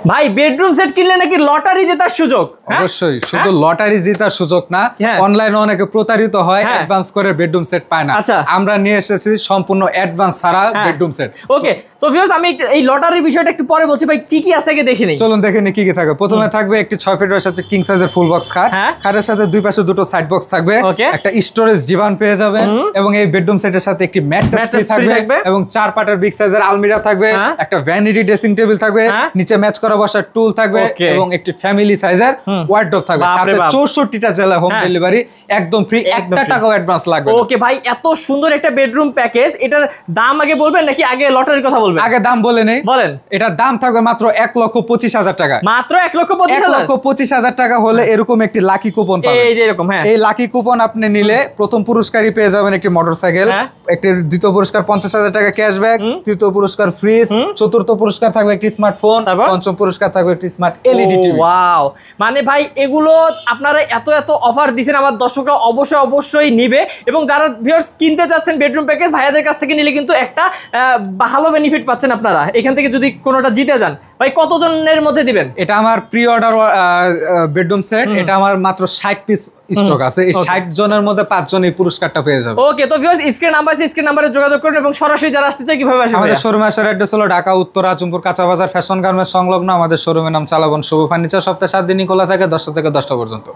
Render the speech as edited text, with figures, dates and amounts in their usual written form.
ভাই bedroom set কিনলে নাকি লটারি জেতার সুযোগ। অবশ্যই, শুধু লটারি জেতার সুযোগ না, অনলাইনে অনেকে প্রতারিত হয়, অ্যাডভান্স করে বেডরুম সেট পায় না। আমরা নিয়ে এসেছি সম্পূর্ণ অ্যাডভান্স ছাড়া বেডরুম সেট। ওকে, তো ভিউয়ার্স আমি এই লটারির বিষয়টা একটু পরে বলছি, ভাই কি কি আছে আগে দেখে নেই। চলুন দেখে নিই কি কি থাকে। প্রথমে থাকবে একটি 6 ফিটের সাথে কিং সাইজের ফুল বক্স খাট, খাটের সাথে দুই পাশে দুটো সাইড বক্স থাকবে, একটা স্টোরেজ ডিভান পেয়ে যাবেন এবং এই বেডরুম সেটের সাথে একটি ম্যাট্রেস থাকবে এবং 4 পাটের বিগ সাইজের আলমিরা থাকবে, একটা ভ্যানিটি ড্রেসিং টেবিল থাকবে, নিচে ম্যাচ করা বসার টুল থাকবে এবং একটি ফ্যামিলি সাইজের ওয়ার্ডরোব থাকবে, সাথে 64টা জেলা হোম ডেলিভারি একদম ফ্রি, 1 টাকাও অ্যাডভান্স লাগবে। ওকে ভাই, এত সুন্দর একটা বেডরুম প্যাকেজ, এটার দাম আগে বলবেন নাকি আগে লটারির কথা বলবেন? আগে দাম বলে নেই। বলেন। এটার দাম থাকবে মাত্র 1,25,000 টাকা। মাত্র 1,25,000 টাকা হলে এরকম একটি লাকি কুপন পাবেন। এই যে এরকম, এই লাকি কুপন আপনি নিলে প্রথম পুরস্কারই পেয়ে যাবেন একটি মোটরসাইকেল, একটি দ্বিতীয় পুরস্কার 50,000 টাকা ক্যাশব্যাক, তৃতীয় পুরস্কার ফ্রিজ, চতুর্থ পুরস্কার থাকবে একটি স্মার্টফোন, পঞ্চম পুরস্কার থাকবে একটি স্মার্ট এলইডি টিভি। ওয়াও, মানে ভাই এগুলো আপনারা এত অফার দিবেন, আমার দর্শকরা অবশ্যই নিবে। এবং যারা ভিউয়ার্স কিনতে যাচ্ছেন বেডরুম প্যাকেজ, ভাইয়াদের কাছ থেকে নিলে কিন্তু একটা ভালো বেনিফিট পাচ্ছেন আপনারা এখান থেকে যদি কোনোটা জিতে যান। ভাই কতজনের মধ্যে দিবেন? এটা আমার প্রি অর্ডার বেডরুম সেট, এটা আমার মাত্র 60 পিস স্টক আছে। এই 60 জনের মধ্যে 5 জন এই পুরস্কারটা পেয়ে যাবে। ওকে, তো ভিউয়ার্স স্ক্রিন নাম্বার আছে, স্ক্রিন নাম্বারে যোগাযোগ করুন এবং সরাসরি যারা আসতে চায় কিভাবে আসবে? আমাদের শোরুমে আসার অ্যাড্রেস হলো ঢাকা উত্তরা আজমপুর কাঁচা বাজার ফ্যাশন গার্মেন্টস সংলগ্ন। আমাদের শোরুমের নাম চালাবন শুভ ফার্নিচার। সপ্তাহে 7 দিনই খোলা থাকে 10টা থেকে 10টা পর্যন্ত।